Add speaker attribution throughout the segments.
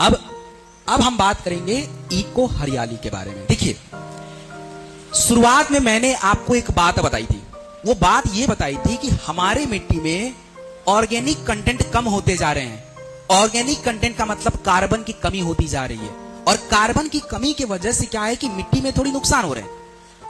Speaker 1: अब हम बात करेंगे इको हरियाली के बारे में। देखिए, शुरुआत में मैंने आपको एक बात बताई थी। वो बात ये बताई थी कि हमारे मिट्टी में ऑर्गेनिक कंटेंट कम होते जा रहे हैं। ऑर्गेनिक कंटेंट का मतलब कार्बन की कमी होती जा रही है, और कार्बन की कमी की वजह से क्या है कि मिट्टी में थोड़ी नुकसान हो रहे हैं।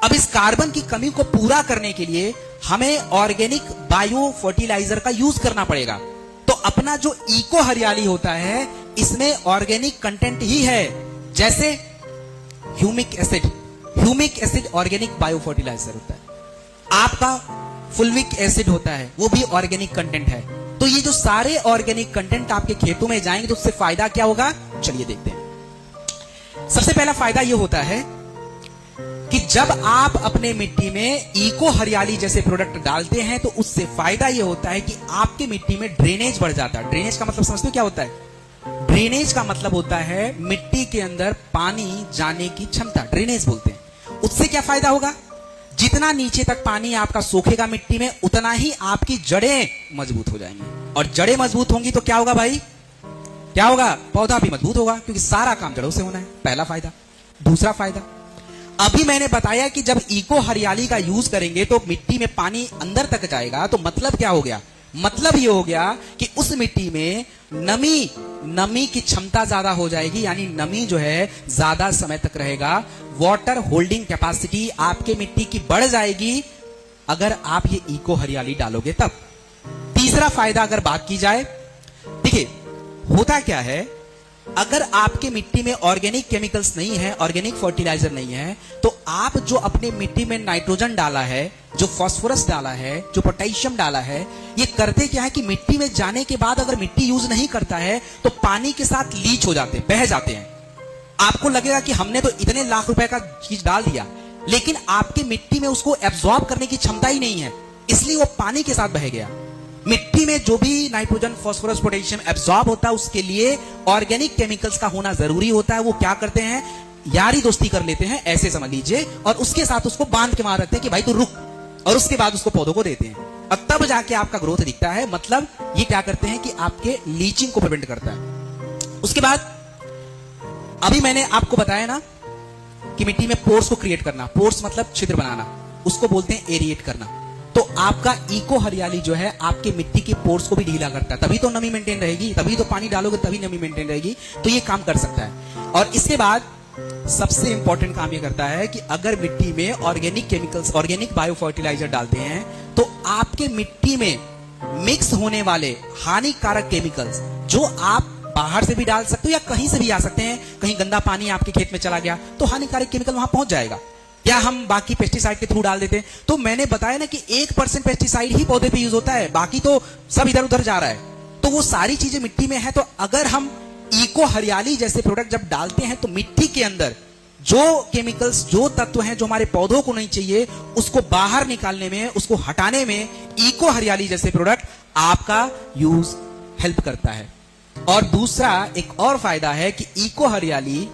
Speaker 1: अब इस कार्बन की कमी को पूरा करने के लिए हमें ऑर्गेनिक बायो फर्टिलाइजर का यूज करना पड़ेगा। तो अपना जो इको हरियाली होता है, इसमें ऑर्गेनिक कंटेंट ही है। जैसे humic acid organic bio fertiliser होता है। आपका फुल्विक एसिड होता है, वो भी ऑर्गेनिक कंटेंट है। तो ये जो सारे ऑर्गेनिक कंटेंट आपके खेतों में जाएंगे तो उससे फायदा क्या होगा, चलिए देखते हैं। सबसे पहला फायदा ये होता है कि जब आप अपने मिट्टी में इको हरियाली जैसे प्रोडक्ट डालते हैं तो उससे फायदा ये होता है कि आपके मिट्टी में ड्रेनेज बढ़ जाता है। ड्रेनेज का मतलब समझते हो क्या होता है? ड्रेनेज का मतलब होता है मिट्टी के अंदर पानी जाने की क्षमता, ड्रेनेज बोलते हैं। उससे क्या फायदा होगा? जितना नीचे तक पानी आपका सोखेगा मिट्टी में, उतना ही आपकी जड़ें मजबूत हो जाएंगी। और जड़ें मजबूत होंगी तो क्या होगा भाई? क्या होगा? पौधा भी मजबूत होगा, क्योंकि सारा काम जड़ों से होना है। पहला फायदा। दूसरा फायदा, अभी मैंने बताया कि जब इको हरियाली का यूज करेंगे तो मिट्टी में पानी अंदर तक जाएगा। तो मतलब क्या हो गया? मतलब ये हो गया कि उस मिट्टी में नमी की क्षमता ज्यादा हो जाएगी, यानी नमी जो है ज्यादा समय तक रहेगा। वाटर होल्डिंग कैपेसिटी आपके मिट्टी की बढ़ जाएगी अगर आप ये इको हरियाली डालोगे तब। तीसरा फायदा अगर बात की जाए, देखिए होता क्या है, अगर आपके मिट्टी में ऑर्गेनिक केमिकल्स नहीं है, ऑर्गेनिक फर्टिलाइजर नहीं है, तो आप जो अपने मिट्टी में नाइट्रोजन डाला है, जो फास्फोरस डाला है, जो पोटेशियम डाला है, ये करते क्या है कि मिट्टी में जाने के बाद अगर मिट्टी यूज नहीं करता है तो पानी के साथ लीच हो जाते हैं, बह जाते हैं। आपको लगेगा कि हमने तो इतने लाख रुपए का चीज डाल दिया, लेकिन आपके मिट्टी में उसको एब्जॉर्ब करने की क्षमता ही नहीं है, इसलिए वो पानी के साथ बह गया। मिट्टी में जो भी नाइट्रोजन, फास्फोरस, पोटेशियम एब्जॉर्ब होता है, उसके लिए ऑर्गेनिक केमिकल्स का होना जरूरी होता है। वो क्या करते हैं? यारी दोस्ती कर लेते हैं, ऐसे समझ लीजिए, और उसके साथ उसको बांध के मार रखते हैं कि भाई तू रुक, और उसके बाद उसको पौधों को देते हैं, और तब जाके आपका ग्रोथ दिखता है। मतलब ये क्या करते हैं कि आपके लीचिंग को प्रिवेंट करता है। उसके बाद अभी मैंने आपको बताया ना कि मिट्टी में पोर्स को क्रिएट करना, पोर्स मतलब छिद्र बनाना, उसको बोलते हैं एरिएट करना। तो आपका इको हरियाली जो है आपके मिट्टी के पोर्स को भी ढीला करता है, तभी तो नमी मेंटेन रहेगी, तभी तो पानी डालोगे तभी नमी मेंटेन रहेगी। तो ये काम कर सकता है। और इसके बाद सबसे इंपॉर्टेंट काम ये करता है कि अगर मिट्टी में organic chemicals, organic bio fertiliser डालते हैं तो आपके मिट्टी में मिक्स होने वाले हानिकारक केमिकल्स, जो आप बाहर से भी डाल सकते हो या कहीं से भी आ सकते हैं, कहीं गंदा पानी आपके खेत में चला गया तो हानिकारक केमिकल वहां पहुंच जाएगा, या हम बाकी पेस्टिसाइड के थ्रू डाल देते हैं। तो मैंने बताया ना कि 1% पेस्टिसाइड ही पौधे पे यूज होता है, बाकी तो सब इधर उधर जा रहा है। तो वो सारी चीजें मिट्टी में है। तो अगर हम इको हरियाली जैसे प्रोडक्ट जब डालते हैं तो मिट्टी के अंदर जो केमिकल्स, जो तत्व हैं जो हमारे पौधों को नहीं चाहिए, उसको बाहर निकालने में, उसको हटाने में इको हरियाली जैसे प्रोडक्ट आपका यूज हेल्प करता है। और दूसरा एक और फायदा है कि इको हरियाली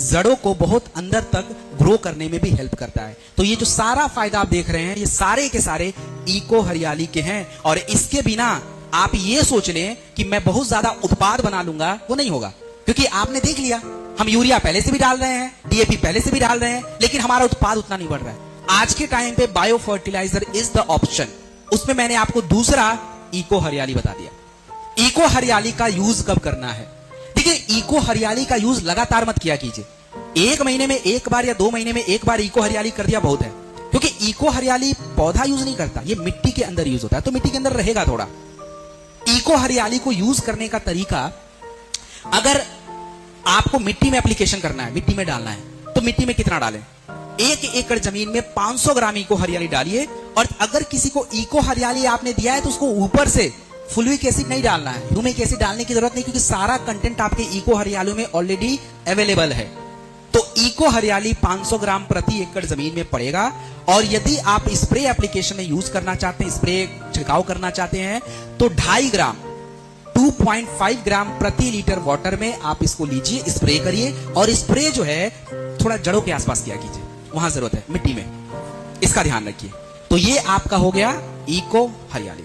Speaker 1: जड़ों को बहुत अंदर तक ग्रो करने में भी हेल्प करता है। तो ये जो सारा फायदा आप देख रहे हैं, ये सारे के सारे इको हरियाली के हैं। और इसके बिना आप ये सोच लें कि मैं बहुत ज्यादा उत्पाद बना लूंगा, वो नहीं होगा। क्योंकि आपने देख लिया, हम यूरिया पहले से भी डाल रहे हैं, डीएपी पहले से भी डाल रहे हैं, लेकिन हमारा उत्पाद उतना नहीं बढ़ रहा है। आज के टाइम पे bio fertiliser is the option. उसमें मैंने आपको दूसरा इको हरियाली बता दिया। इको हरियाली का यूज कब करना है? देखिए, इको हरियाली का यूज लगातार मत किया कीजिए। 1 महीने में एक बार या 2 महीने में एक बार इको हरियाली कर दिया बहुत है, क्योंकि इको हरियाली पौधा यूज नहीं करता, ये मिट्टी के अंदर यूज होता है, तो मिट्टी के अंदर रहेगा थोड़ा। इको हरियाली को यूज करने का तरीका, अगर आपको मिट्टी में एप्लीकेशन करना है, मिट्टी में डालना है, तो मिट्टी में कितना डालें? 1 एकड़ जमीन में 500 ग्राम इको हरियाली डालिए। और अगर किसी को इको हरियाली आपने दिया है तो उसको ऊपर से फुल्विक एसिड नहीं डालना है, ह्यूमिक एसिड डालने की जरूरत नहीं, क्योंकि सारा कंटेंट आपके इको हरियाली में ऑलरेडी अवेलेबल है। तो इको हरियाली 500 ग्राम प्रति एकड़ जमीन में पड़ेगा। और यदि आप स्प्रे एप्लीकेशन में यूज करना चाहते हैं, स्प्रे छिड़काव करना चाहते हैं, तो 2.5 ग्राम 2.5 ग्राम प्रति लीटर वाटर में आप इसको लीजिए, स्प्रे करिए। और स्प्रे जो है थोड़ा जड़ों के आसपास किया कीजिए, वहां जरूरत है, मिट्टी में, इसका ध्यान रखिए। तो ये आपका हो गया इको हरियाली।